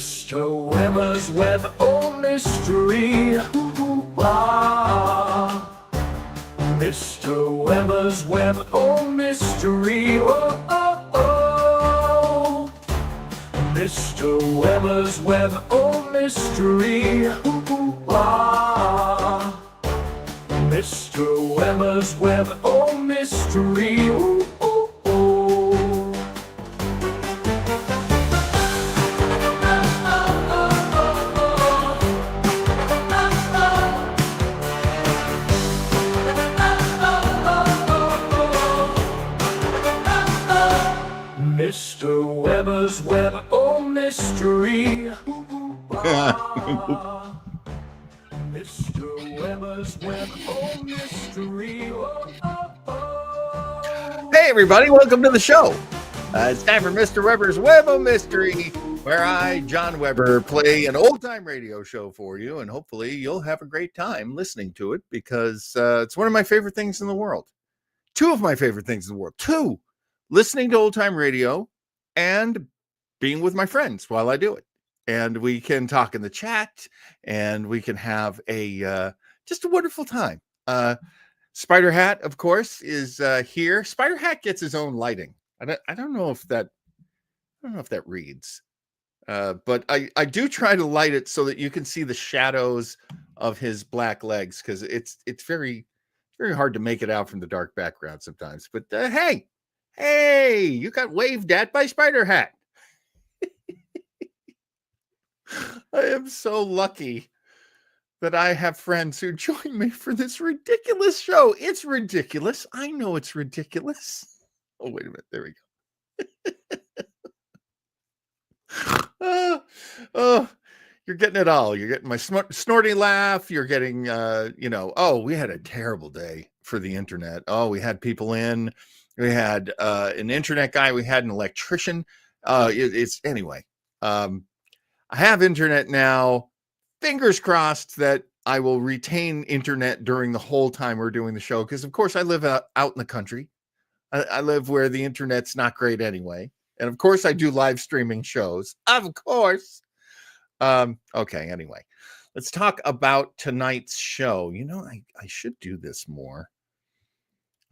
Mr. Webber's Web o' Mystery. Ah, Mr. Webber's Web o' Mystery. Oh, oh, oh. Mr. Webber's Web o' Mystery. Ah, Mr. Webber's Web o' Mystery. Ooh, ooh, ooh. Mr. Webber's Web o' Mystery. Mr. Webber's Web o' Mystery. Oh, oh, oh. Hey everybody, welcome to the show. It's time for Mr. Webber's Web o' Mystery, where I, John Webber, play an old-time radio show for you, and hopefully you'll have a great time listening to it, because it's one of my favorite things in the world. Two of my favorite things in the world. Two, listening to old-time radio and being with my friends while I do it. And we can talk in the chat, and we can have a just a wonderful time. Spider Hat, of course, is here. Spider Hat gets his own lighting. I don't know if that reads, but I do try to light it so that you can see the shadows of his black legs, because it's very hard to make it out from the dark background sometimes. But hey, you got waved at by Spider Hat. I am so lucky that I have friends who join me for this ridiculous show. It's ridiculous. I know it's ridiculous. Oh, wait a minute. There we go. Oh, you're getting it all. You're getting my snorty laugh. You're getting, we had a terrible day for the internet. Oh, we had people in. We had an internet guy. We had an electrician. Anyway. I have internet now. Fingers crossed that I will retain internet during the whole time we're doing the show, because, of course, I live out in the country. I live where the internet's not great anyway. And, of course, I do live streaming shows. Of course. Okay, anyway. Let's talk about tonight's show. You know, I should do this more.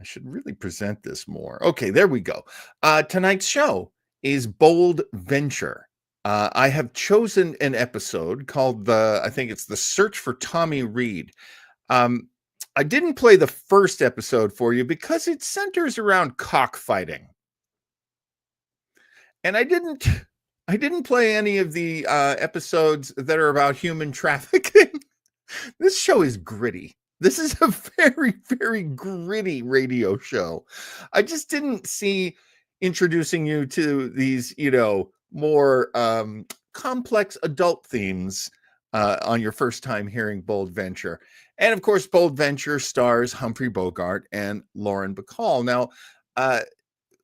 I should really present this more. Okay, there we go. Tonight's show is Bold Venture. I have chosen an episode called I think it's The Search for Tommy Reed. I didn't play the first episode for you because it centers around cockfighting. And I didn't play any of the episodes that are about human trafficking. This show is gritty. This is a very, very gritty radio show. I just didn't see introducing you to these, more complex adult themes on your first time hearing Bold Venture. And of course, Bold Venture stars Humphrey Bogart and Lauren Bacall. Now,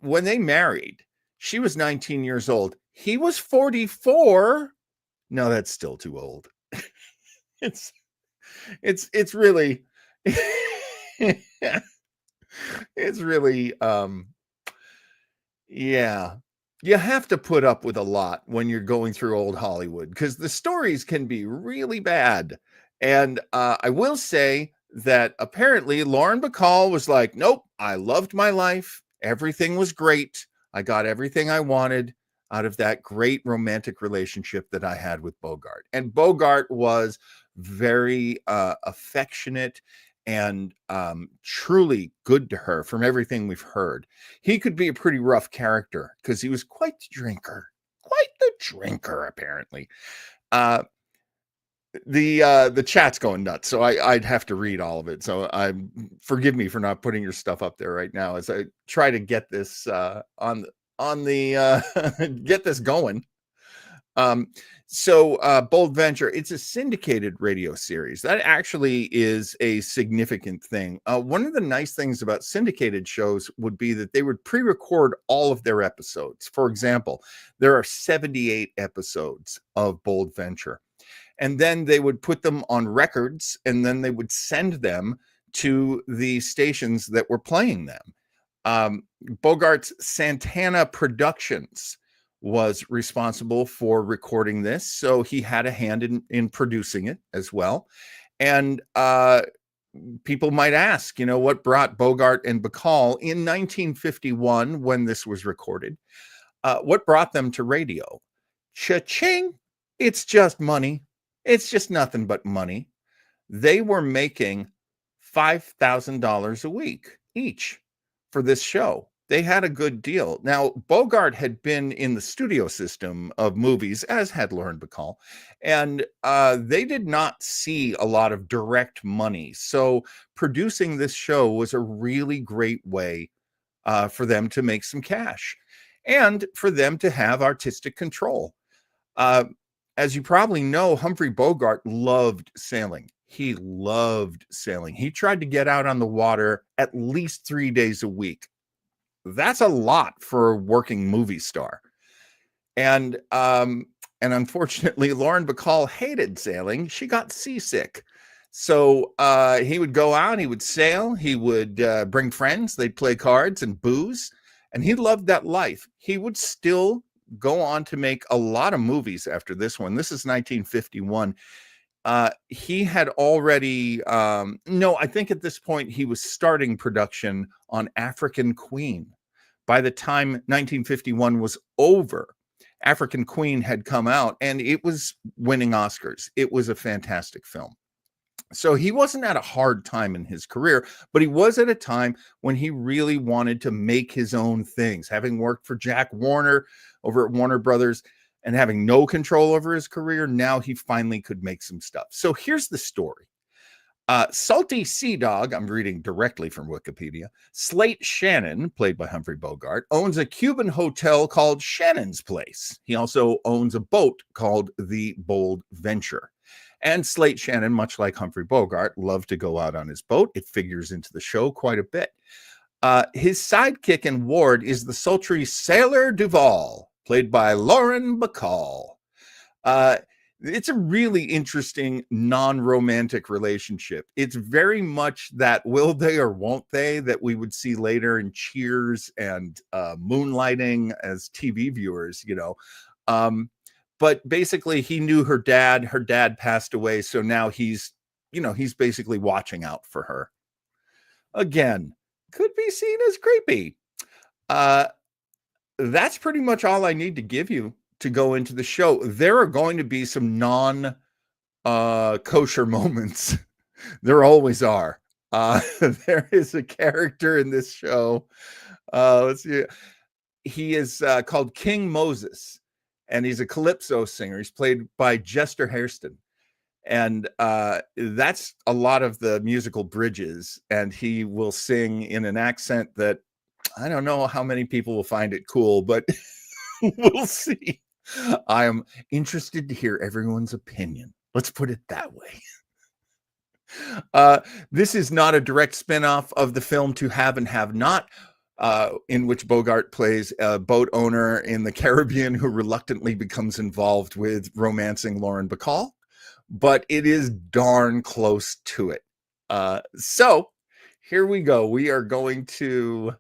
when they married, she was 19 years old. He was 44. No, that's still too old. It's really it's really yeah. You have to put up with a lot when you're going through old Hollywood, because the stories can be really bad. And I will say that apparently Lauren Bacall was like, nope, I loved my life. Everything was great. I got everything I wanted out of that great romantic relationship that I had with Bogart. And Bogart was very affectionate and truly good to her from everything we've heard. He could be a pretty rough character because he was quite the drinker, apparently. The chat's going nuts, so I'd have to read all of it. So forgive me for not putting your stuff up there right now as I try to get this on the get this going. So Bold Venture, it's a syndicated radio series. That actually is a significant thing. One of the nice things about syndicated shows would be that they would pre-record all of their episodes. For example, there are 78 episodes of Bold Venture. And then they would put them on records, and then they would send them to the stations that were playing them. Bogart's Santana Productions was responsible for recording this, so he had a hand in producing it as well. And people might ask, what brought Bogart and Bacall in 1951 when this was recorded? What brought them to radio? Cha-ching! It's just money. It's just nothing but money. They were making $5,000 a week each for this show. They had a good deal. Now, Bogart had been in the studio system of movies, as had Lauren Bacall, and they did not see a lot of direct money. So producing this show was a really great way for them to make some cash and for them to have artistic control. As you probably know, Humphrey Bogart loved sailing. He loved sailing. He tried to get out on the water at least 3 days a week. That's a lot for a working movie star. And unfortunately, Lauren Bacall hated sailing. She got seasick. So he would go out, he would sail, he would bring friends, they'd play cards and booze, and he loved that life. He would still go on to make a lot of movies after this one. This is 1951. He had already, I think at this point he was starting production on African Queen. By the time 1951 was over, African Queen had come out and it was winning Oscars. It was a fantastic film. So he wasn't at a hard time in his career, but he was at a time when he really wanted to make his own things, having worked for Jack Warner over at Warner Brothers and having no control over his career. Now he finally could make some stuff. So here's the story. Salty Sea Dog, I'm reading directly from Wikipedia, Slate Shannon, played by Humphrey Bogart, owns a Cuban hotel called Shannon's Place. He also owns a boat called the Bold Venture. And Slate Shannon, much like Humphrey Bogart, loved to go out on his boat. It figures into the show quite a bit. His sidekick and ward is the sultry Sailor Duval, played by Lauren Bacall. It's a really interesting non-romantic relationship. It's very much that will they or won't they that we would see later in Cheers and Moonlighting as TV viewers, But basically he knew her dad passed away. So now he's basically watching out for her. Again, could be seen as creepy. That's pretty much all I need to give you to go into the show. There are going to be some non-kosher moments. There always are. There is a character in this show. Let's see. He is called King Moses, and he's a calypso singer. He's played by Jester Hairston. And that's a lot of the musical bridges. And he will sing in an accent that I don't know how many people will find it cool, but we'll see. I am interested to hear everyone's opinion. Let's put it that way. This is not a direct spinoff of the film To Have and Have Not, in which Bogart plays a boat owner in the Caribbean who reluctantly becomes involved with romancing Lauren Bacall, but it is darn close to it. So here we go. We are going to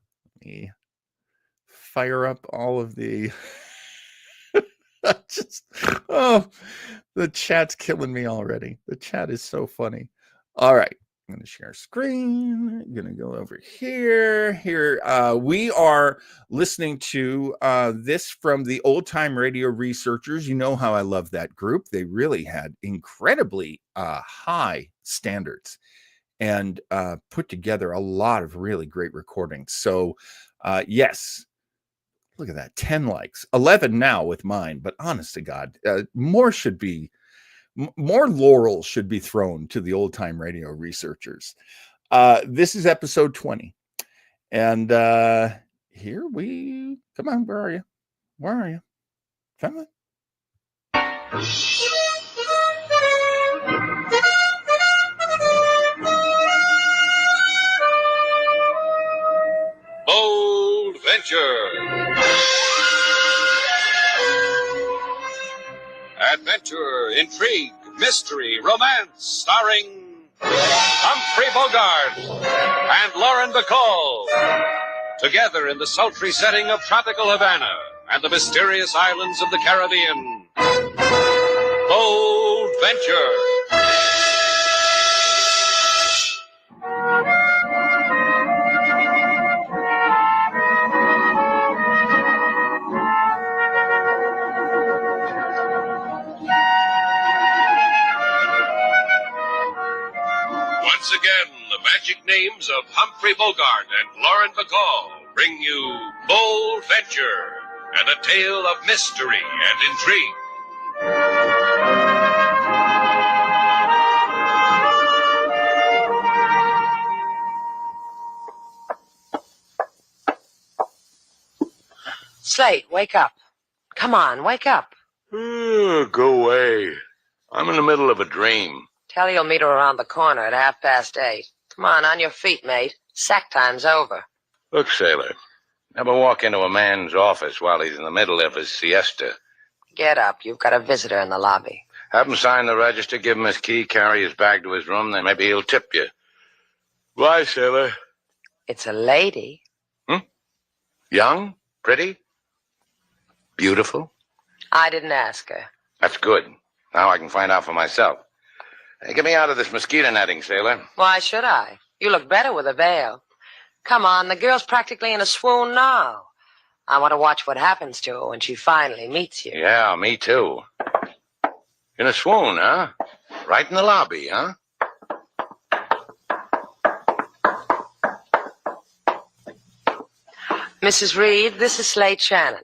fire up all of the... the chat's killing me already. The chat is so funny. All right. I'm going to share screen. I'm going to go over here. We are listening to this from the Old Time Radio Researchers. You know how I love that group. They really had incredibly high standards and put together a lot of really great recordings. So, yes. Look at that, 10 likes, 11 now with mine, but honest to God, more laurels should be thrown to the Old Time Radio Researchers. This is episode 20. And come on, where are you? Come on. Bold Venture. Adventure, intrigue, mystery, romance, starring Humphrey Bogart and Lauren Bacall. Together in the sultry setting of tropical Havana, and the mysterious islands of the Caribbean. Bold Venture. Once again, the magic names of Humphrey Bogart and Bogie and Bacall bring you Bold Venture and a tale of mystery and intrigue. Slate, wake up. Come on, wake up. Go away. I'm in the middle of a dream. Tell you'll meet her around the corner at 8:30. Come on your feet, mate. Sack time's over. Look, sailor, never walk into a man's office while he's in the middle of his siesta. Get up. You've got a visitor in the lobby. Have him sign the register, give him his key, carry his bag to his room, then maybe he'll tip you. Bye, sailor. It's a lady. Young? Pretty? Beautiful? I didn't ask her. That's good. Now I can find out for myself. Hey, get me out of this mosquito netting, sailor. Why should I? You look better with a veil. Come on, the girl's practically in a swoon now. I want to watch what happens to her when she finally meets you. Yeah, me too. In a swoon, huh? Right in the lobby, huh? Mrs. Reed, this is Slate Shannon.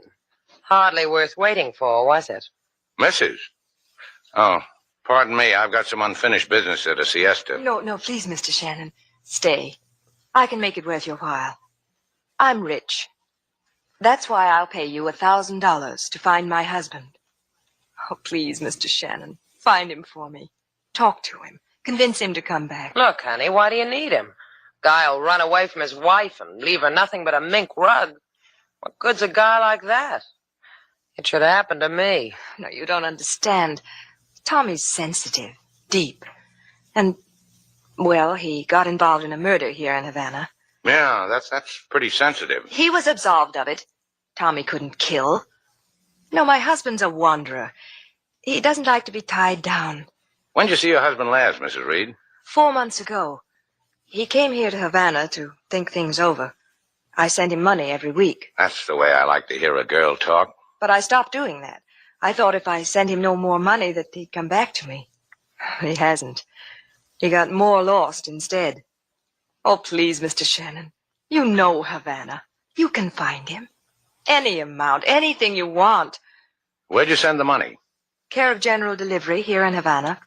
Hardly worth waiting for, was it? Mrs. Oh, pardon me. I've got some unfinished business at a siesta. No, please, Mr. Shannon. Stay. I can make it worth your while. I'm rich. That's why I'll pay you $1,000 to find my husband. Oh, please, Mr. Shannon, find him for me. Talk to him. Convince him to come back. Look, honey, why do you need him? Guy'll run away from his wife and leave her nothing but a mink rug. What good's a guy like that? It should happen to me. No, you don't understand. Tommy's sensitive, deep. And, well, he got involved in a murder here in Havana. Yeah, that's pretty sensitive. He was absolved of it. Tommy couldn't kill. No, my husband's a wanderer. He doesn't like to be tied down. When'd you see your husband last, Mrs. Reed? 4 months ago. He came here to Havana to think things over. I sent him money every week. That's the way I like to hear a girl talk. But I stopped doing that. I thought if I sent him no more money that he'd come back to me. He hasn't. He got more lost instead. Oh, please, Mr. Shannon. You know Havana. You can find him. Any amount, anything you want. Where'd you send the money? Care of General Delivery here in Havana.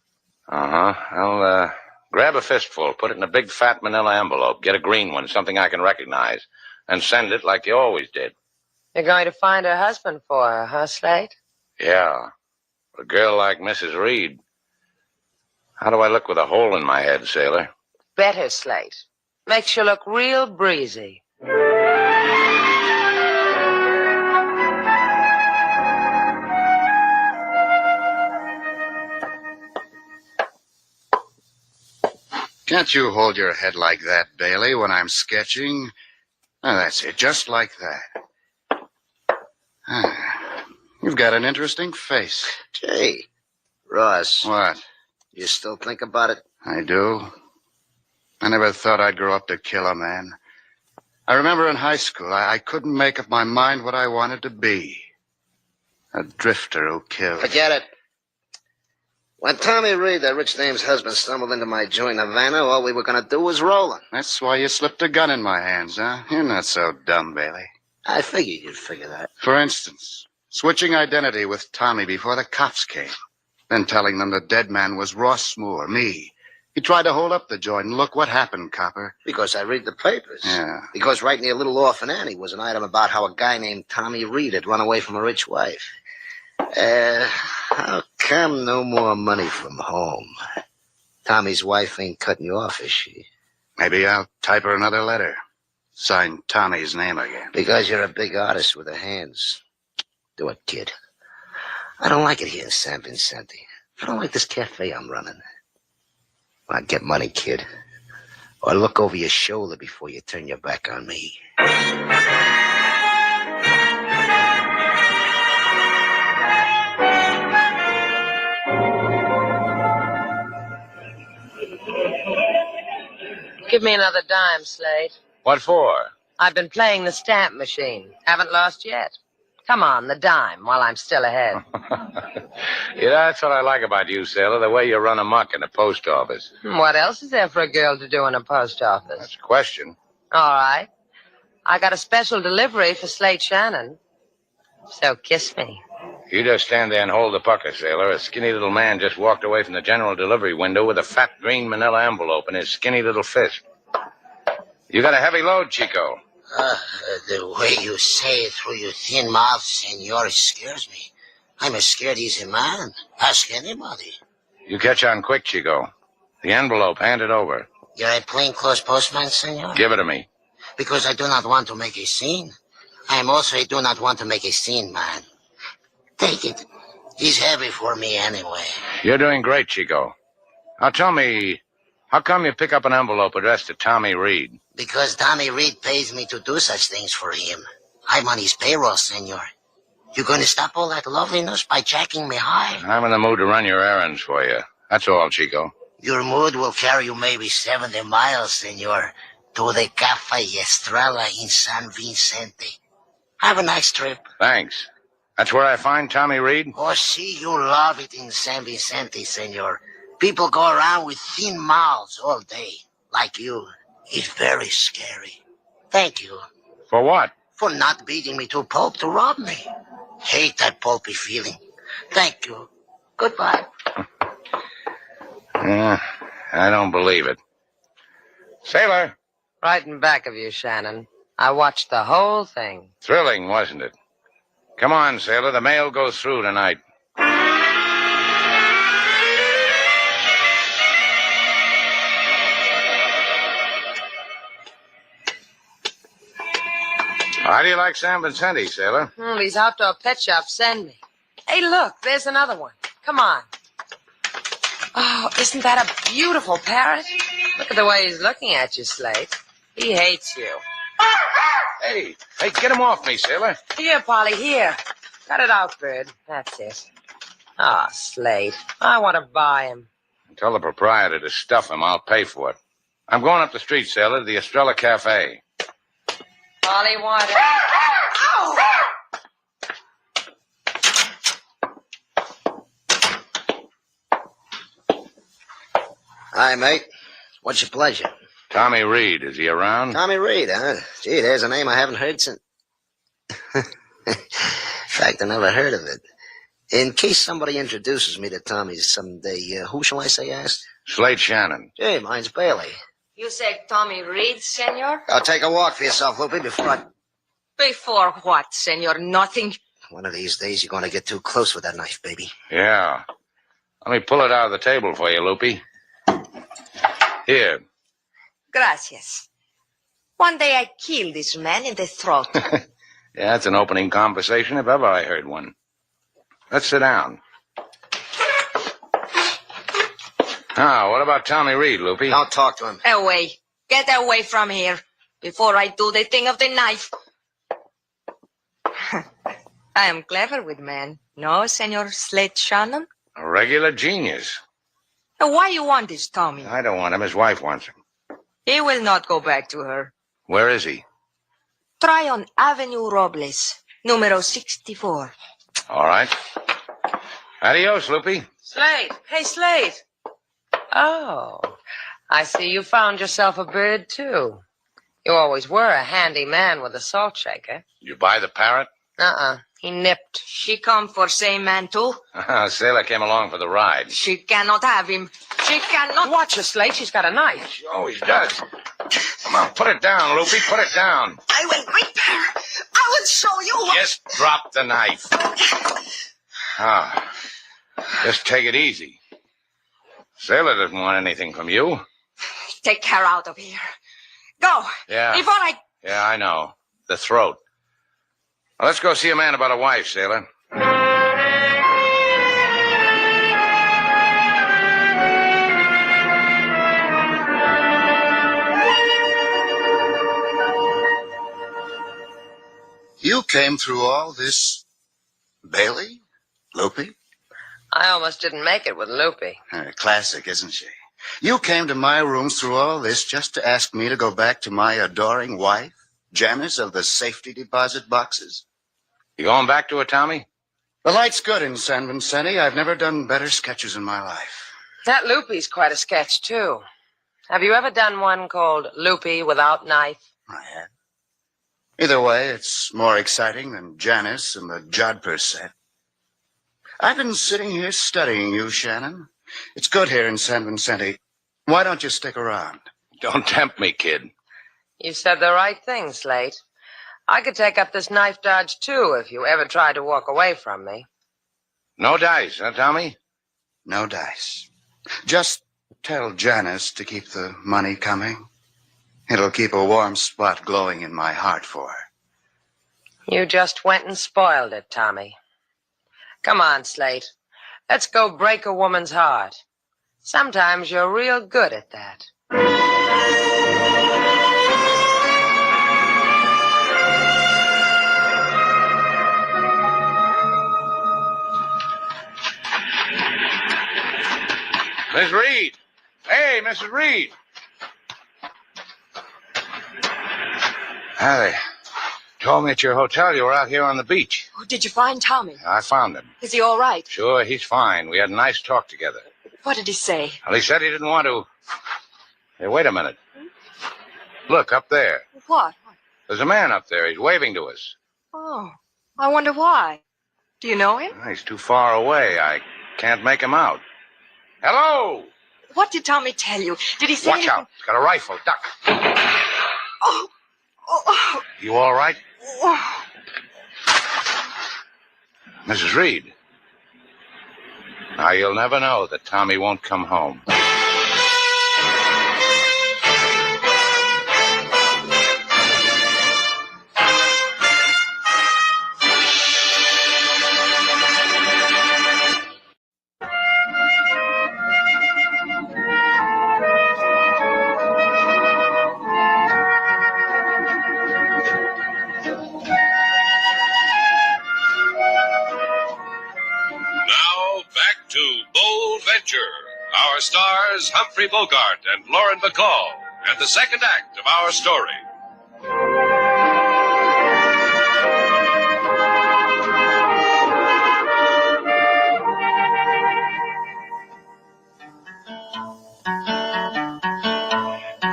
Uh-huh. I'll, grab a fistful, put it in a big fat manila envelope, get a green one, something I can recognize, and send it like you always did. You're going to find her husband for her, huh, Slate? Yeah. For a girl like Mrs. Reed. How do I look with a hole in my head, sailor? Better, Slate. Makes you look real breezy. Can't you hold your head like that, Bailey, when I'm sketching? Oh, that's it, just like that. You've got an interesting face. Gee, Ross, What? you still think about it? I do. I never thought I'd grow up to kill a man. I remember in high school, I couldn't make up my mind what I wanted to be. A drifter who killed. Forget it. When Tommy Reed, that rich dame's husband, stumbled into my joint in Havana, all we were going to do was roll him. That's why you slipped a gun in my hands, huh? You're not so dumb, Bailey. I figured you'd figure that. For instance, switching identity with Tommy before the cops came. Then telling them the dead man was Ross Moore, me. He tried to hold up the joint, and look what happened, copper. Because I read the papers. Yeah. Because right near Little Orphan Annie was an item about how a guy named Tommy Reed had run away from a rich wife. How come no more money from home? Tommy's wife ain't cutting you off, is she? Maybe I'll type her another letter. Sign Tommy's name again. Because you're a big artist with the hands. Do it, kid. I don't like it here in San Vicente. I don't like this cafe I'm running. Well, get money, kid. Or look over your shoulder before you turn your back on me. Give me another dime, Slade. What for? I've been playing the stamp machine. Haven't lost yet. Come on, the dime, while I'm still ahead. Yeah, that's what I like about you, sailor, the way you run amok in the post office. What else is there for a girl to do in a post office? That's a question. All right. I got a special delivery for Slate Shannon. So kiss me. You just stand there and hold the pucker, sailor. A skinny little man just walked away from the general delivery window with a fat green manila envelope in his skinny little fist. You got a heavy load, Chico. The way you say it through your thin mouth, senor, scares me. I'm a scared easy man. Ask anybody. You catch on quick, Chico. The envelope, hand it over. You're a plainclothes postman, senor? Give it to me. Because I do not want to make a scene. I am also a do not want to make a scene, man. Take it. He's heavy for me anyway. You're doing great, Chico. Now tell me, how come you pick up an envelope addressed to Tommy Reed? Because Tommy Reed pays me to do such things for him. I'm on his payroll, senor. You gonna stop all that loveliness by jacking me high? I'm in the mood to run your errands for you. That's all, Chico. Your mood will carry you maybe 70 miles, senor, to the Cafe Estrella in San Vicente. Have a nice trip. Thanks. That's where I find Tommy Reed? Oh, see, you love it in San Vicente, senor. People go around with thin mouths all day, like you. It's very scary. Thank you. For what? For not beating me to a pulp to rob me. Hate that pulpy feeling. Thank you. Goodbye. I don't believe it. Sailor. Right in back of you, Shannon. I watched the whole thing. Thrilling, wasn't it? Come on, sailor. The mail goes through tonight. How do you like San Vicente, sailor? These outdoor pet shops send me. Hey, look, there's another one. Come on. Oh, isn't that a beautiful parrot? Look at the way he's looking at you, Slate. He hates you. Hey, get him off me, sailor. Here, Polly, here. Cut it out, bird. That's it. Ah, Slate. I want to buy him. Tell the proprietor to stuff him. I'll pay for it. I'm going up the street, sailor, to the Estrella Cafe. Polly wanted. Ow! Hi, mate. What's your pleasure? Tommy Reed, is he around? Tommy Reed, huh? Gee, there's a name I haven't heard since... In fact, I never heard of it. In case somebody introduces me to Tommy someday, who shall I say asked? Slate Shannon. Gee, mine's Bailey. You say Tommy Reed, senor? I'll take a walk for yourself, Loopy, before I... Before what, senor? Nothing. One of these days, you're going to get too close with that knife, baby. Yeah. Let me pull it out of the table for you, Loopy. Here. Gracias. One day I kill this man in the throat. Yeah, that's an opening conversation if ever I heard one. Let's sit down. Now, what about Tommy Reed, Loopy? Don't talk to him. Away. Get away from here before I do the thing of the knife. I am clever with men. No, Senor Slate Shannon? A regular genius. Why you want this, Tommy? I don't want him. His wife wants him. He will not go back to her. Where is he? Try on Avenue Robles, numero 64. All right. Adios, Loopy. Slate. Hey, Slate. Oh, I see you found yourself a bird, too. You always were a handy man with a salt shaker. You buy the parrot? He nipped. She come for same man, too? Sailor came along for the ride. She cannot have him. She cannot... Watch her, Slate. She's got a knife. She always does. Come on, put it down, Loopy. Put it down. I will prepare. I will show you what... Just drop the knife. Just take it easy. Sailor doesn't want anything from you. Take her out of here. Go. Yeah. Before I... Yeah, I know. The throat. Well, let's go see a man about a wife, Sailor. You came through all this, Bailey? Loopy? I almost didn't make it with Loopy. Classic, isn't she? You came to my room through all this just to ask me to go back to my adoring wife, Janice of the safety deposit boxes? You going back to it, Tommy? The light's good in San Vicente. I've never done better sketches in my life. That Loopy's quite a sketch, too. Have you ever done one called Loopy Without Knife? I have. Either way, it's more exciting than Janice and the Jodhpur set. I've been sitting here studying you, Shannon. It's good here in San Vicente. Why don't you stick around? Don't tempt me, kid. You said the right thing, Slate. I could take up this knife dodge, too, if you ever tried to walk away from me. No dice, huh, Tommy? No dice. Just tell Janice to keep the money coming. It'll keep a warm spot glowing in my heart for her. You just went and spoiled it, Tommy. Come on, Slate. Let's go break a woman's heart. Sometimes you're real good at that. Miss Reed! Hey, Mrs. Reed! They told me at your hotel you were out here on the beach. Oh, did you find Tommy? I found him. Is he all right? Sure, he's fine. We had a nice talk together. What did he say? Well, he said he didn't want to... Hey, wait a minute. Look, up there. What? There's a man up there. He's waving to us. Oh, I wonder why. Do you know him? He's too far away. I can't make him out. Hello! What did Tommy tell you? Did he say Watch anything? out. He's got a rifle. Duck. Oh, oh, You all right? oh. Mrs. Reed. Now, you'll never know that Tommy won't come home. Now, back to Bold Venture. Our stars, Humphrey Bogart and Lauren Bacall, and the second act of our story.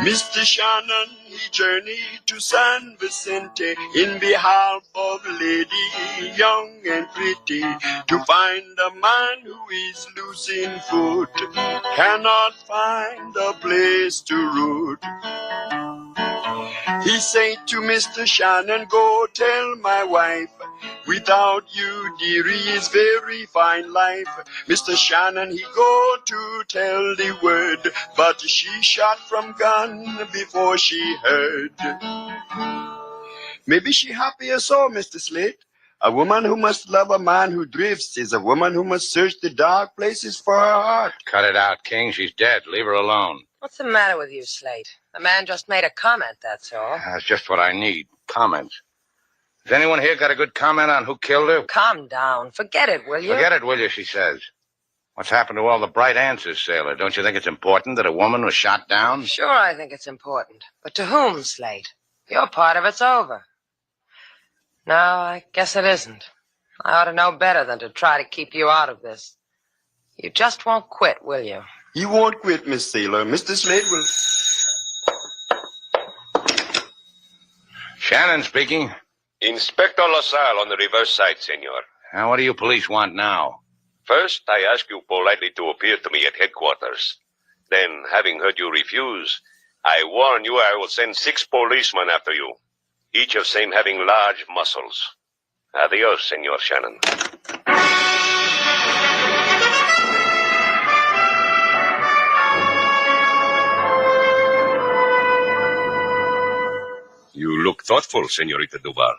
Mr. Shannon, he journeyed to San Vicente in behalf of a lady young and pretty to find a man who is losing foot, cannot find a place to root. He said to Mr. Shannon, go tell my wife, without you, dearie, is very fine life. Mr. Shannon, he go to tell the word, but she shot from gun before she heard. Maybe she happier so, Mr. Slate. A woman who must love a man who drifts is a woman who must search the dark places for her heart. Cut it out, King. She's dead. Leave her alone. What's the matter with you, Slate? The man just made a comment, that's all. That's just what I need. Comments. Has anyone here got a good comment on who killed her? Calm down. Forget it, will you? Forget it, will you, she says. What's happened to all the bright answers, Sailor? Don't you think it's important that a woman was shot down? Sure, I think it's important. But to whom, Slate? Your part of it's over. No, I guess it isn't. I ought to know better than to try to keep you out of this. You just won't quit, will you? You won't quit, Miss Sailor. Mr. Slate will... Shannon speaking. Inspector LaSalle on the reverse side, senor. Now, what do you police want now? First, I ask you politely to appear to me at headquarters. Then, having heard you refuse, I warn you I will send 6 policemen after you, each of same having large muscles. Adios, Senor Shannon. You look thoughtful, Senorita Duval.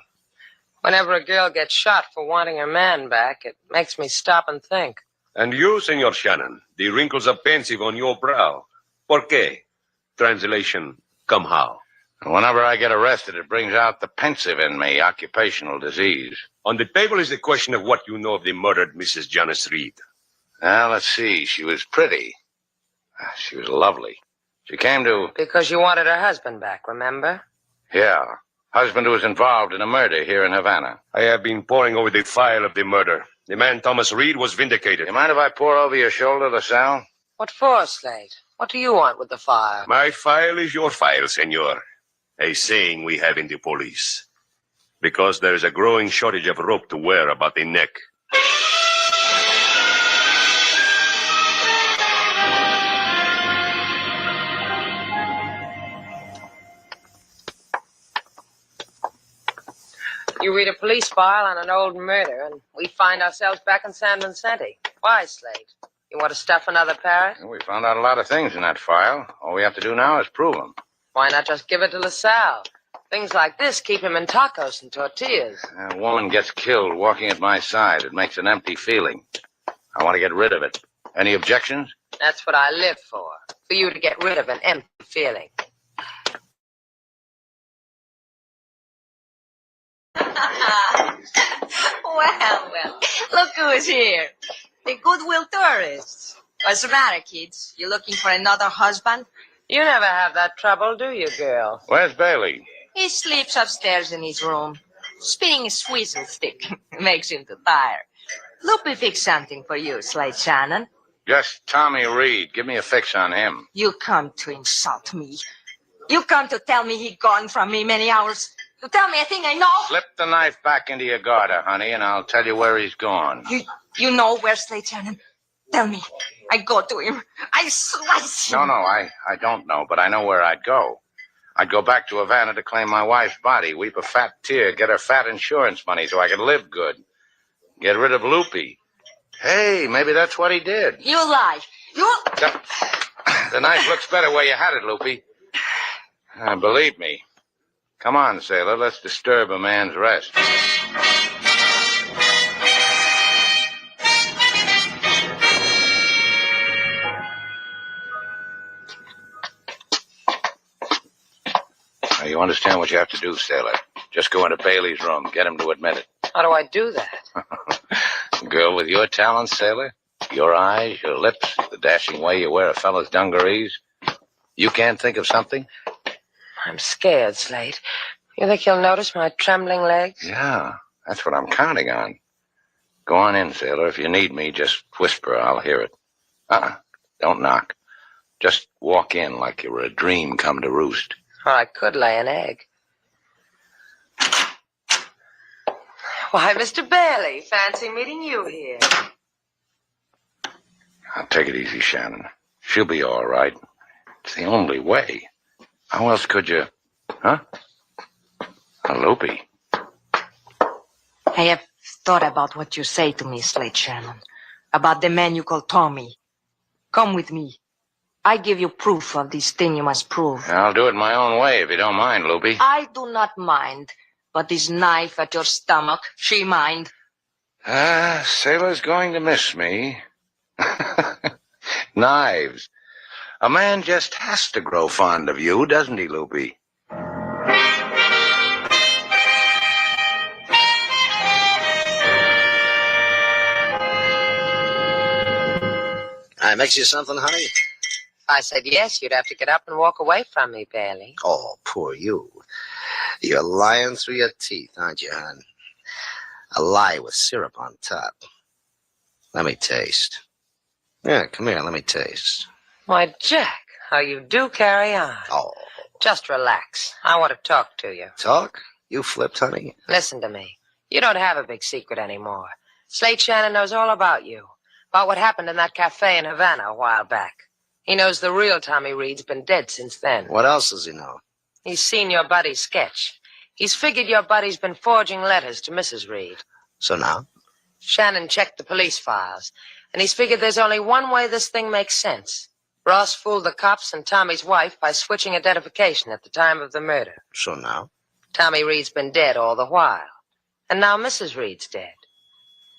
Whenever a girl gets shot for wanting her man back, it makes me stop and think. And you, Senor Shannon, the wrinkles are pensive on your brow. ¿Por qué? Translation, come how? Whenever I get arrested, it brings out the pensive in me, occupational disease. On the table is the question of what you know of the murdered Mrs. Janice Reed. Well, let's see. She was pretty. She was lovely. She came to... Because you wanted her husband back, remember? Yeah. Husband who was involved in a murder here in Havana. I have been poring over the file of the murder. The man Thomas Reed was vindicated. You mind if I pour over your shoulder, LaSalle? What for, Slate? What do you want with the file? My file is your file, senor. A saying we have in the police. Because there is a growing shortage of rope to wear about the neck. You read a police file on an old murder, and we find ourselves back in San Vicente. Why, Slate? You want to stuff another parrot? We found out a lot of things in that file. All we have to do now is prove them. Why not just give it to LaSalle? Things like this keep him in tacos and tortillas. A woman gets killed walking at my side. It makes an empty feeling. I want to get rid of it. Any objections? That's what I live for you to get rid of an empty feeling. Well, look who is here. The Goodwill tourists. What's the matter, kids? You looking for another husband? You never have that trouble, do you, girl? Where's Bailey? He sleeps upstairs in his room, spinning his whistle stick. Makes him too tired. Loopy fixed something for you, Slade Shannon. Just Tommy Reed. Give me a fix on him. You come to insult me. You come to tell me he gone from me many hours. You tell me a thing I know. Slip the knife back into your garter, honey, and I'll tell you where he's gone. You know where Slade Shannon? Tell me. I go to him. I slice him. No, I don't know, but I know where I'd go. I'd go back to Havana to claim my wife's body, weep a fat tear, get her fat insurance money so I could live good. Get rid of Loopy. Hey, maybe that's what he did. You lie. The knife looks better where you had it, Loopy. Believe me. Come on, sailor, let's disturb a man's rest. Now, you understand what you have to do, sailor. Just go into Bailey's room, get him to admit it. How do I do that? Girl, with your talents, sailor, your eyes, your lips, the dashing way you wear a fellow's dungarees, you can't think of something? I'm scared, Slate. You think he'll notice my trembling legs? Yeah, that's what I'm counting on. Go on in, sailor. If you need me, just whisper. I'll hear it. Don't knock. Just walk in like you were a dream come to roost. Or I could lay an egg. Why, Mr. Bailey, fancy meeting you here. Now, take it easy, Shannon. She'll be all right. It's the only way. How else could you... Huh? A Loopy. I have thought about what you say to me, Slade Shannon. About the man you call Tommy. Come with me. I give you proof of this thing you must prove. I'll do it my own way if you don't mind, Loopy. I do not mind. But this knife at your stomach, she mind. Sailor's going to miss me. Knives. A man just has to grow fond of you, doesn't he, Loopy? I mix you something, honey? If I said yes, you'd have to get up and walk away from me, Bailey. Oh, poor you. You're lying through your teeth, aren't you, hon? A lie with syrup on top. Let me taste. Yeah, come here, let me taste. Why, Jack, how you do carry on. Oh. Just relax. I want to talk to you. Talk? You flipped, honey? Listen to me. You don't have a big secret anymore. Slade Shannon knows all about you. About what happened in that cafe in Havana a while back. He knows the real Tommy Reed's been dead since then. What else does he know? He's seen your buddy's sketch. He's figured your buddy's been forging letters to Mrs. Reed. So now? Shannon checked the police files, and he's figured there's only one way this thing makes sense. Ross fooled the cops and Tommy's wife by switching identification at the time of the murder. So now? Tommy Reed's been dead all the while. And now Mrs. Reed's dead.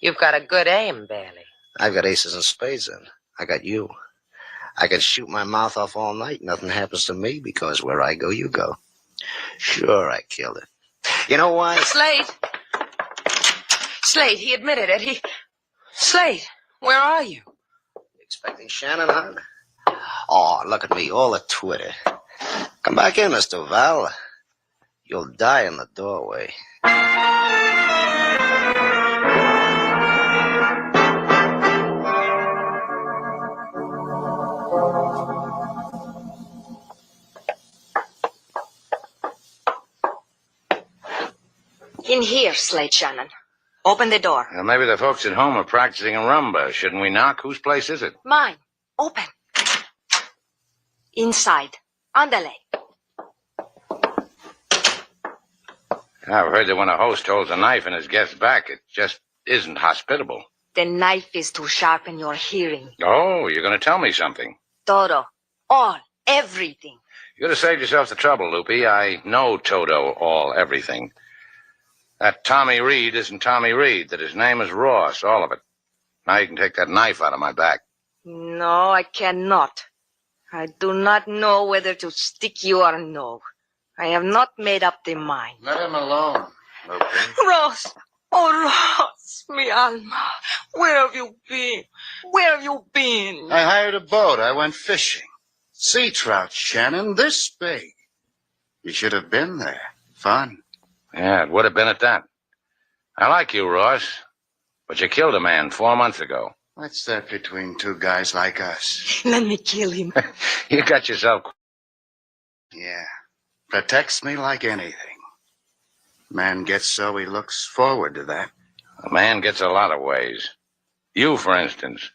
You've got a good aim, Bailey. I've got aces and spades in. I got you. I can shoot my mouth off all night. Nothing happens to me because where I go, you go. Sure, I killed it. You know why? Slade! Slade, he admitted it. Slade, where are you? Expecting Shannon, huh? Oh, look at me, all a Twitter. Come back in, Mr. Val. You'll die in the doorway. In here, Slate Shannon. Open the door. Maybe the folks at home are practicing a rumba. Shouldn't we knock? Whose place is it? Mine. Open. Inside. Andale. I've heard that when a host holds a knife in his guest's back, it just isn't hospitable. The knife is to sharpen your hearing. Oh, you're going to tell me something. Todo. All. Everything. You could have saved yourself the trouble, Loopy. I know Toto, all, everything. That Tommy Reed isn't Tommy Reed, that his name is Ross, all of it. Now you can take that knife out of my back. No, I cannot. I do not know whether to stick you or no. I have not made up the mind. Let him alone, Loopy. Ross! Oh, Ross, mi alma. Where have you been? Where have you been? I hired a boat. I went fishing. Sea trout, Shannon, this big. You should have been there. Fun. Yeah, it would have been at that. I like you, Ross, but you killed a man 4 months ago. What's that between two guys like us? Let me kill him. You got yourself... Yeah. Protects me like anything. Man gets so he looks forward to that. A man gets a lot of ways. You, for instance.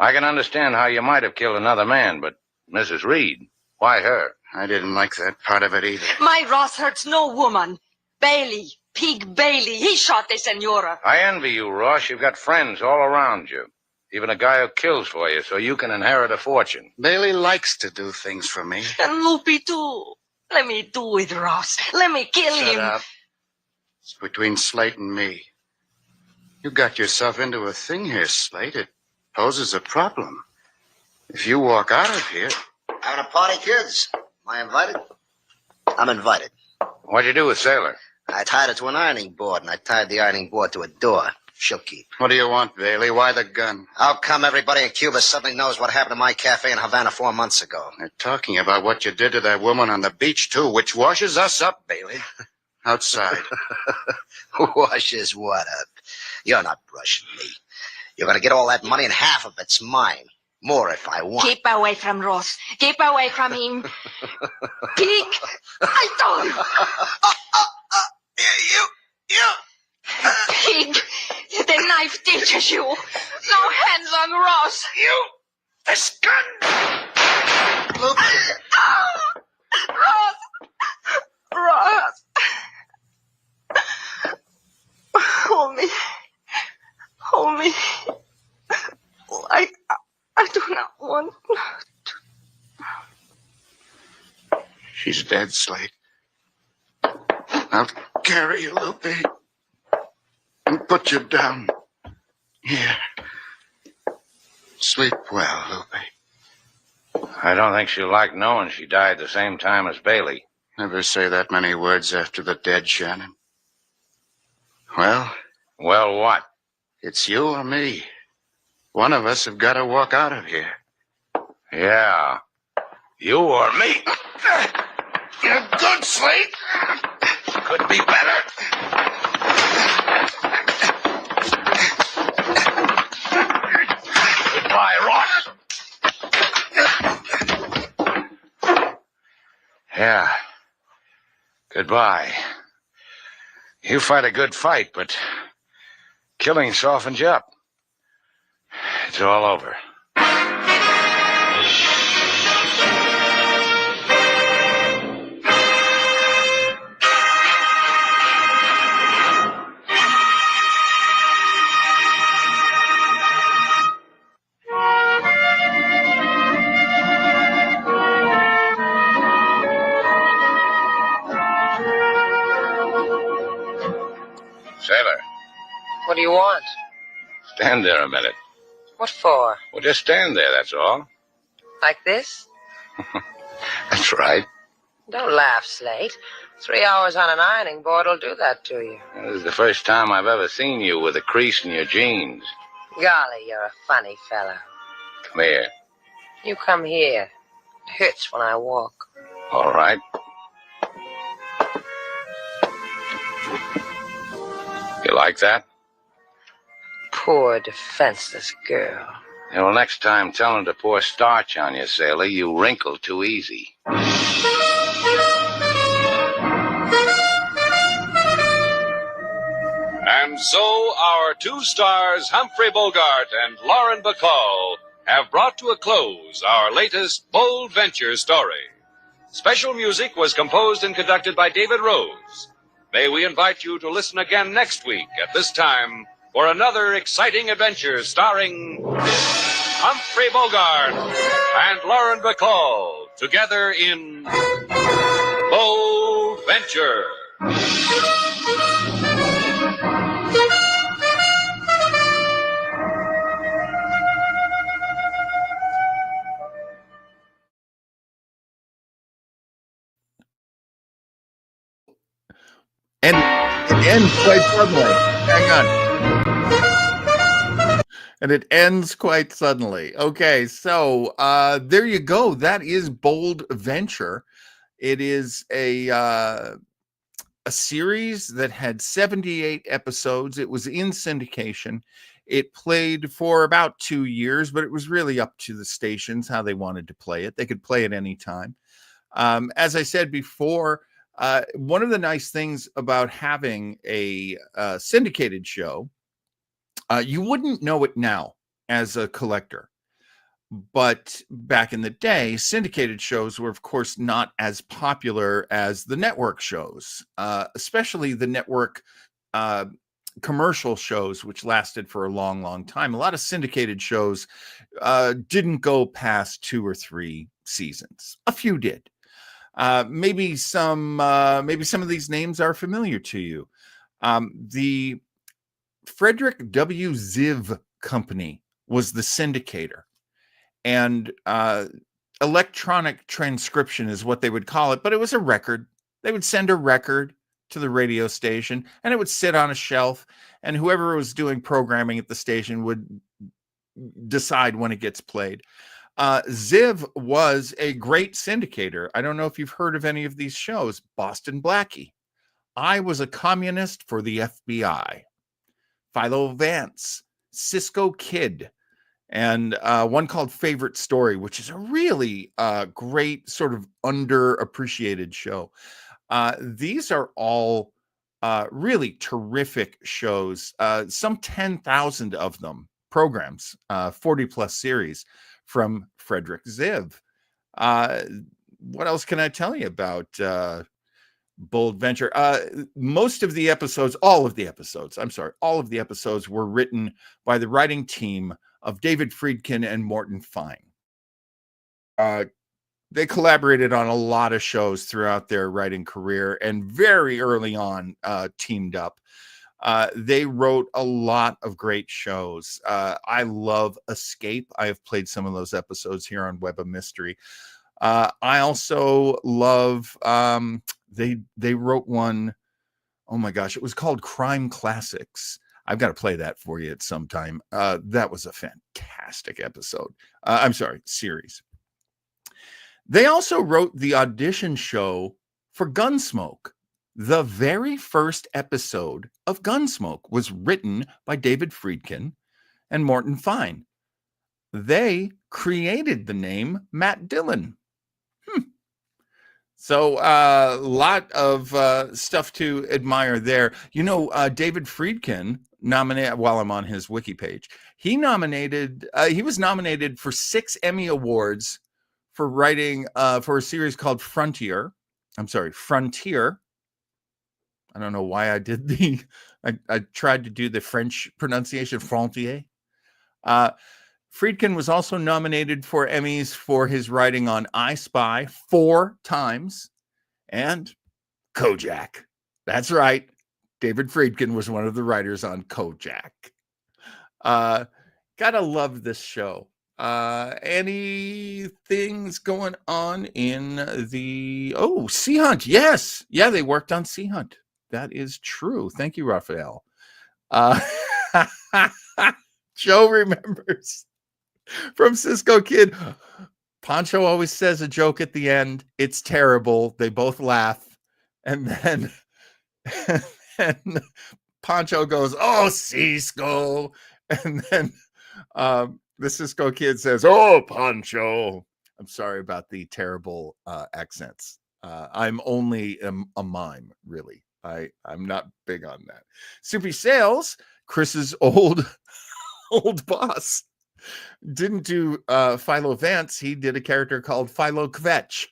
I can understand how you might have killed another man, but Mrs. Reed, why her? I didn't like that part of it either. My Ross hurts no woman. Bailey, Pig Bailey, he shot the senora. I envy you, Ross. You've got friends all around you. Even a guy who kills for you so you can inherit a fortune. Bailey likes to do things for me. And Loopy, too. Let me do it, Ross. Let me kill him. Shut up. It's between Slate and me. You got yourself into a thing here, Slate. It poses a problem. If you walk out of here... Having a party, kids? Am I invited? I'm invited. What'd you do with Sailor? I tied her to an ironing board, and I tied the ironing board to a door. She'll keep. What do you want, Bailey? Why the gun? How come everybody in Cuba suddenly knows what happened to my cafe in Havana 4 months ago? They're talking about what you did to that woman on the beach, too, which washes us up, Bailey. Outside. Washes what up? You're not brushing me. You're going to get all that money, and half of it's mine. More if I want. Keep away from Ross. Keep away from him. Pig! I don't. You! Pig! The knife teaches you. No hands on Ross. You! This gun! Loopy! Ross! Ross! Hold me. Hold me. I do not want to. She's dead, Slate. I'll carry you, Loopy. And put you down. Here. Sleep well, Loopy. I don't think she'll like knowing she died the same time as Bailey. Never say that many words after the dead, Shannon. Well? Well, what? It's you or me. One of us have got to walk out of here. Yeah. You or me. You're good, Slate. Could be better. Goodbye, Ross. Yeah. Goodbye. You fight a good fight, but killing softens you up. It's all over. Sailor, What do you want? stand there a minute. What for? Well, just stand there, that's all. Like this? That's right. Don't laugh, Slate. 3 hours on an ironing board will do that to you. This is the first time I've ever seen you with a crease in your jeans. Golly, you're a funny fellow. Come here. You come here. hurts when I walk. All right. You like that? Poor defenseless girl. Yeah, well, next time, tell him to pour starch on you, sailor. You wrinkle too easy. And so our two stars, Humphrey Bogart and Lauren Bacall, have brought to a close our latest bold venture story. Special music was composed and conducted by David Rose. May we invite you to listen again next week at this time for another exciting adventure starring Humphrey Bogart and Lauren Bacall together in Bold Venture. And it ends quite suddenly. Hang on. And it ends quite suddenly. Okay, so there you go. That is Bold Venture. It is a series that had 78 episodes. It was in syndication. It played for about 2 years, but it was really up to the stations how they wanted to play it. They could play it anytime. As I said before, one of the nice things about having a syndicated show, you wouldn't know it now as a collector. But back in the day, syndicated shows were, of course, not as popular as the network shows, especially the network commercial shows, which lasted for a long, long time. A lot of syndicated shows didn't go past 2 or 3 seasons. A few did. Maybe some of these names are familiar to you. The Frederick W. Ziv Company was the syndicator. And electronic transcription is what they would call it, but it was a record. They would send a record to the radio station, and it would sit on a shelf, and whoever was doing programming at the station would decide when it gets played. Ziv was a great syndicator. I don't know if you've heard of any of these shows. Boston Blackie, I Was a Communist for the FBI, Philo Vance, Cisco Kid, and one called Favorite Story, which is a really great sort of underappreciated show. These are all really terrific shows, some 10,000 of them, programs, 40 plus series from Frederick Ziv. What else can I tell you about Bold Venture? Most of the episodes, all of the episodes were written by the writing team of David Friedkin and Morton Fine. They collaborated on a lot of shows throughout their writing career, and very early on teamed up. They wrote a lot of great shows. I love Escape. I have played some of those episodes here on Web of Mystery. I also love, they wrote one, oh my gosh, it was called Crime Classics. I've got to play that for you at some time. That was a fantastic episode. Series. They also wrote the audition show for Gunsmoke. The very first episode of Gunsmoke was written by David Friedkin and Morton Fine. They created the name Matt Dillon. So a lot of stuff to admire there. You know, David Friedkin nominated, while I'm on his wiki page, he was nominated for 6 Emmy Awards for writing for a series called Frontier. I don't know why I did I tried to do the French pronunciation, Frontier. Friedkin was also nominated for Emmys for his writing on I Spy 4 times, and Kojak. That's right. David Friedkin was one of the writers on Kojak. Gotta love this show. Any things going on in the Sea Hunt? Yes. Yeah, they worked on Sea Hunt. That is true. Thank you, Raphael. Joe remembers from Cisco Kid. Pancho always says a joke at the end. It's terrible. They both laugh. And then and Pancho goes, "Oh, Cisco." And then the Cisco kid says, "Oh, Pancho." I'm sorry about the terrible accents. I'm only a mime, really. I'm not big on that. Soupy Sales, Chris's old boss, didn't do Philo Vance. He did a character called Philo Kvetch.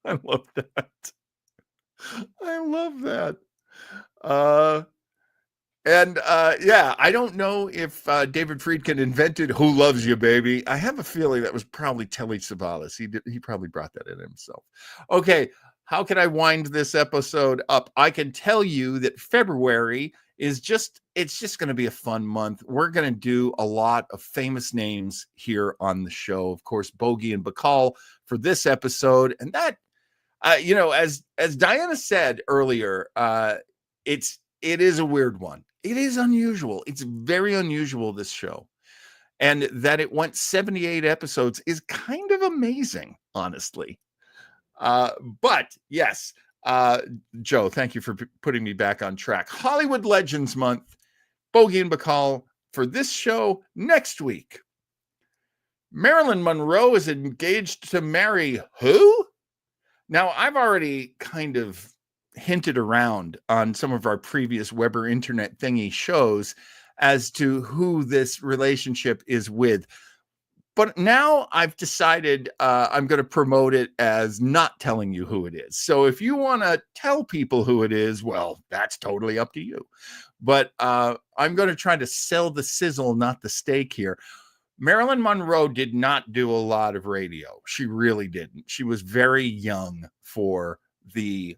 I love that. I love that. Yeah, I don't know if David Friedkin invented "Who Loves You, Baby." I have a feeling that was probably Telly Savalas. He probably brought that in himself. Okay, how can I wind this episode up? I can tell you that February is just going to be a fun month. We're going to do a lot of famous names here on the show. Of course, Bogie and Bacall for this episode, and that as Diana said earlier, it is a weird one. It is unusual. It's very unusual, this show. And that it went 78 episodes is kind of amazing, honestly. But yes, Joe, thank you for putting me back on track. Hollywood Legends Month, Bogie and Bacall for this show next week. Marilyn Monroe is engaged to marry who? Now, I've already kind of hinted around on some of our previous Weber Internet Thingy shows as to who this relationship is with. But now I've decided I'm going to promote it as not telling you who it is. So if you want to tell people who it is, well, that's totally up to you. But I'm going to try to sell the sizzle, not the steak here. Marilyn Monroe did not do a lot of radio. She really didn't. She was very young for the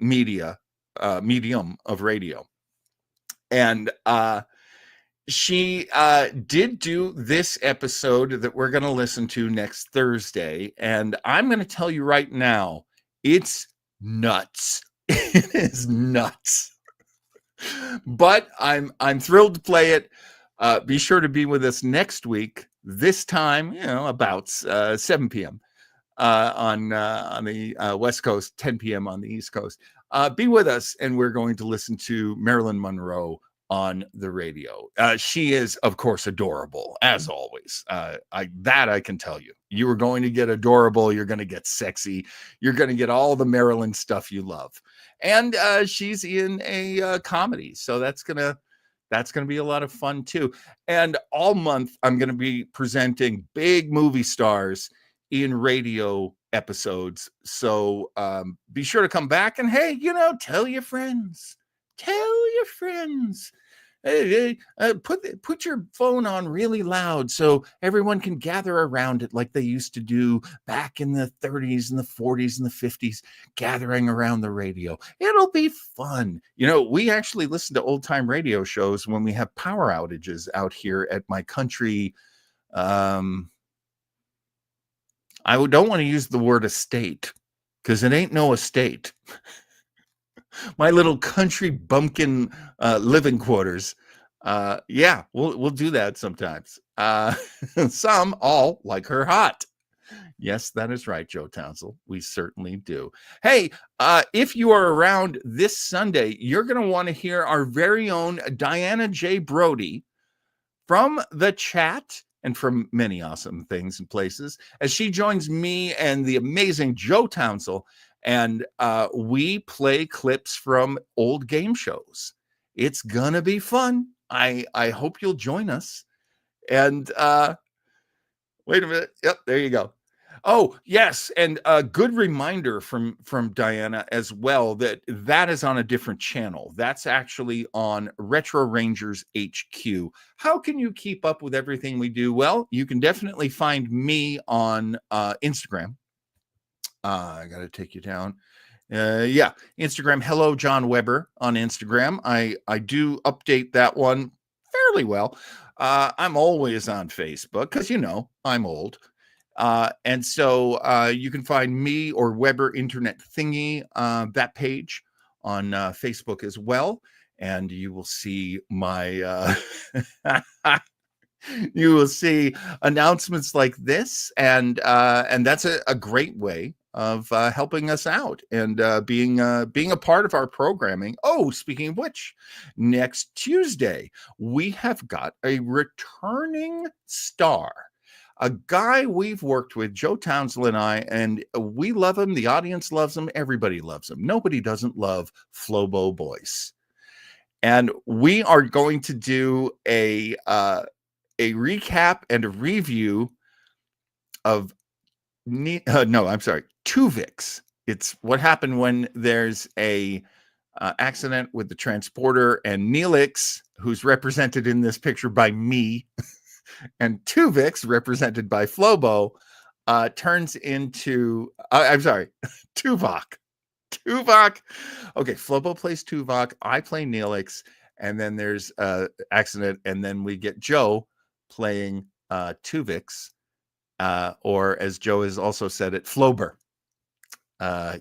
medium of radio. And she did do this episode that we're going to listen to next Thursday. And I'm going to tell you right now, it's nuts. It is nuts. But I'm thrilled to play it. Be sure to be with us next week, this time, about 7 p.m. On the West Coast, 10 p.m. on the East Coast. Be with us, and we're going to listen to Marilyn Monroe on the radio. She is, of course, adorable, as always. I can tell you. You are going to get adorable. You're going to get sexy. You're going to get all the Marilyn stuff you love. And she's in a comedy, so that's going to be a lot of fun, too. And all month, I'm going to be presenting big movie stars in radio episodes. So be sure to come back and, hey, tell your friends. Tell your friends. Put your phone on really loud so everyone can gather around it like they used to do back in the 30s and the 40s and the 50s, gathering around the radio. It'll be fun. We actually listen to old time radio shows when we have power outages out here at my country. I don't want to use the word estate because it ain't no estate. My little country bumpkin living quarters. Yeah, we'll do that sometimes. Some all like her hot. Yes, that is right, Joe Townsell. We certainly do. Hey, if you are around this Sunday, you're going to want to hear our very own Diana J. Brody from the chat and from many awesome things and places as she joins me and the amazing Joe Townsell. And we play clips from old game shows. It's gonna be fun. I hope you'll join us. And wait a minute. Yep, there you go. Oh, yes, and a good reminder from Diana as well that is on a different channel. That's actually on Retro Rangers HQ. How can you keep up with everything we do? Well, you can definitely find me on Instagram. I got to take you down. Instagram. Hello, John Weber on Instagram. I do update that one fairly well. I'm always on Facebook because, I'm old. And so you can find me or Weber Internet Thingy, that page on Facebook as well. And you will see my you will see announcements like this, and that's a great way of helping us out and being a part of our programming. Oh, speaking of which, next Tuesday we have got a returning star, a guy we've worked with, Joe Townsend and I, and we love him. The audience loves him. Everybody loves him. Nobody doesn't love Flobo Boyce. And we are going to do a recap and a review of Tuvix. It's what happened when there's a accident with the transporter, and Neelix, who's represented in this picture by me, and Tuvix, represented by Flobo, turns into Tuvok. Tuvok. Okay, Flobo plays Tuvok. I play Neelix, and then there's accident, and then we get Joe playing Tuvix, or as Joe has also said it, Flober.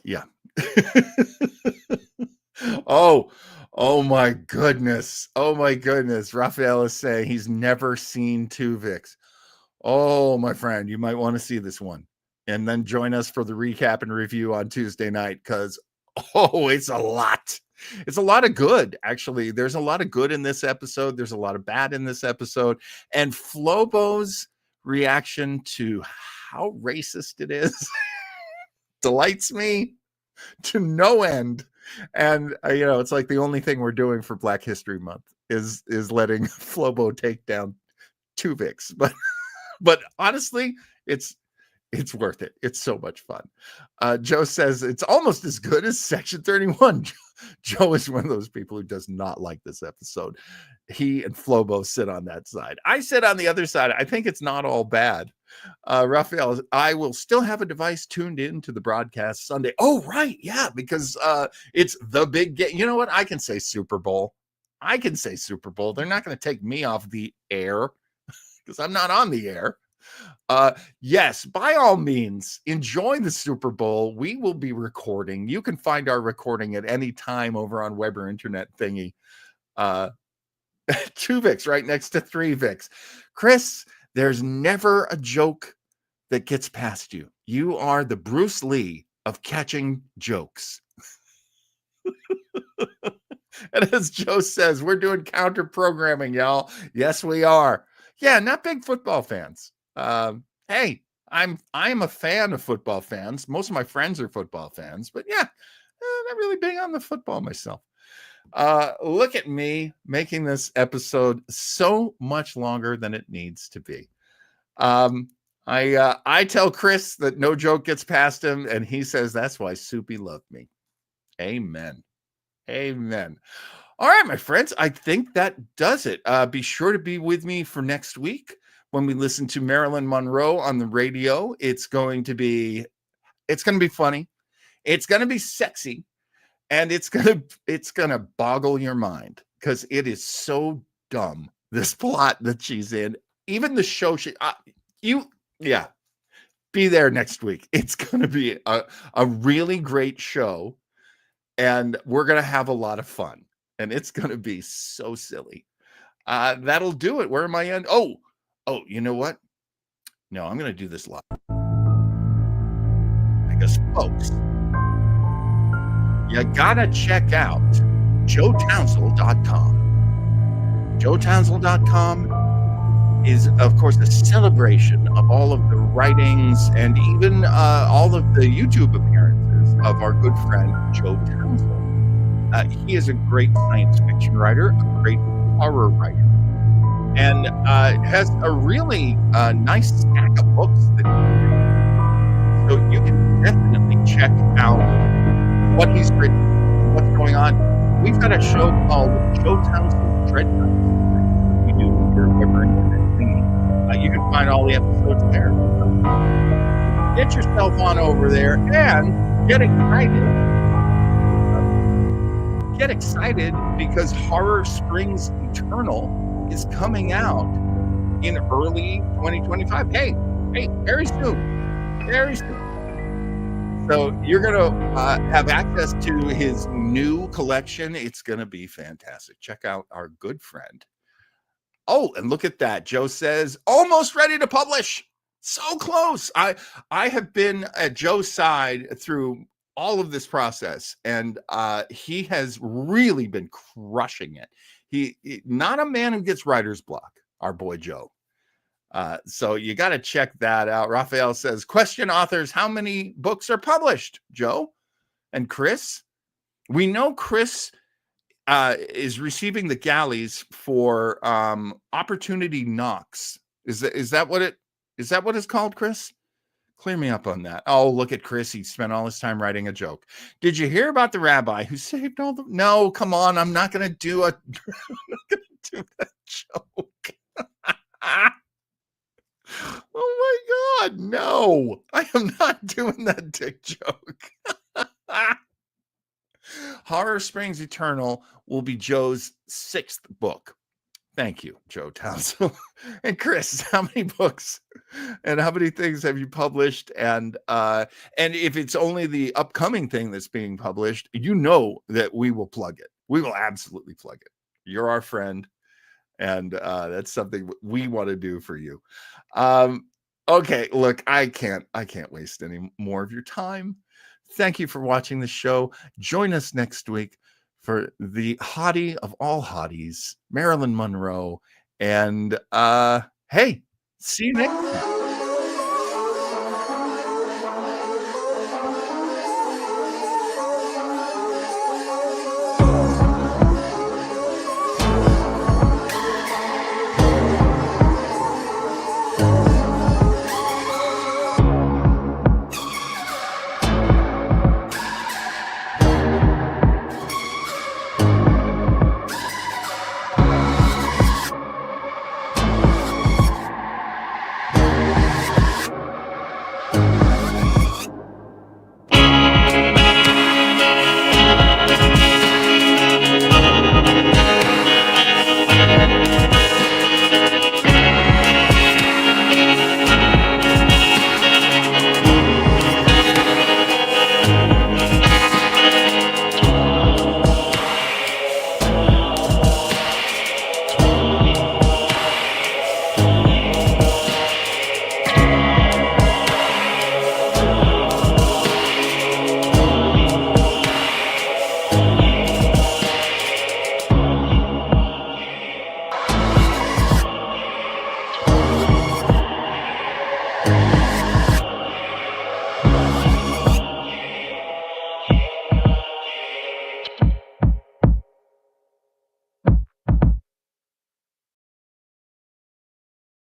Yeah. Oh my goodness. Oh my goodness. Raphael is saying he's never seen Tuvix. Oh, my friend, you might want to see this one. And then join us for the recap and review on Tuesday night, because it's a lot. It's a lot of good, actually. There's a lot of good in this episode. There's a lot of bad in this episode. And Flobo's reaction to how racist it is delights me to no end. And it's like the only thing we're doing for Black History Month is letting Flobo take down Tuvix. But honestly, it's worth it. It's so much fun. Joe says it's almost as good as Section 31. Joe is one of those people who does not like this episode. He and Flobo sit on that side. I sit on the other side. I think it's not all bad. Raphael, I will still have a device tuned in to the broadcast Sunday. Oh, right. Yeah, because it's the big game. You know what? I can say Super Bowl. They're not going to take me off the air because I'm not on the air. Yes, by all means, enjoy the Super Bowl. We will be recording. You can find our recording at any time over on Weber Internet thingy. 2Vix right next to 3Vix. Chris, there's never a joke that gets past you. You are the Bruce Lee of catching jokes. And as Joe says, we're doing counter programming, y'all. Yes, we are. Yeah, not big football fans. Hey, I'm a fan of football fans. Most of my friends are football fans, but yeah, not really big on the football myself. Look at me making this episode so much longer than it needs to be. I tell Chris that no joke gets past him, and he says that's why Soupy loved me. Amen. Amen. All right, my friends, I think that does it. Be sure to be with me for next week when we listen to Marilyn Monroe on the radio. It's going to be funny. It's going to be sexy, and it's going to boggle your mind because it is so dumb, this plot that she's in. Even the show be there next week. It's going to be a really great show, and we're going to have a lot of fun, and it's going to be so silly. That'll do it. Where am I in? Oh, you know what? No, I'm going to do this live. Because, folks, you got to check out joetownsend.com. joetownsend.com is, of course, a celebration of all of the writings and even all of the YouTube appearances of our good friend, Joe Townsend. He is a great science fiction writer, a great horror writer, and has a really nice stack of books that he writes. So you can definitely check out what he's written, what's going on. We've got a show called Joe Townsend Dread Nights that we do here at Weber Internet thingy. You can find all the episodes there. Get yourself on over there and get excited. Get excited because Horror Springs Eternal is coming out in early 2025. Hey, very soon. Very soon. So you're going to have access to his new collection. It's going to be fantastic. Check out our good friend, Oh, and look at that. Joe says, almost ready to publish. So close. I have been at Joe's side through all of this process, and he has really been crushing it. He not a man who gets writer's block, our boy Joe. So you got to check that out. Raphael says, question authors, how many books are published, Joe? And Chris? We know Chris is receiving the galleys for Opportunity Knocks. Is that what it's called, Chris? Clear me up on that. Oh, look at Chris. He spent all his time writing a joke. Did you hear about the rabbi who saved all the... No, come on. I'm not going to do I'm not going to do that joke. Oh my God. No, I am not doing that dick joke. Horror Springs Eternal will be Joe's 6th book. Thank you, Joe Townsend. And Chris, how many books and how many things have you published? And if it's only the upcoming thing that's being published, you know that we will plug it. We will absolutely plug it. You're our friend, and that's something we want to do for you. Okay, look, I can't waste any more of your time. Thank you for watching the show. Join us next week for the hottie of all hotties, Marilyn Monroe. And hey, see you next time.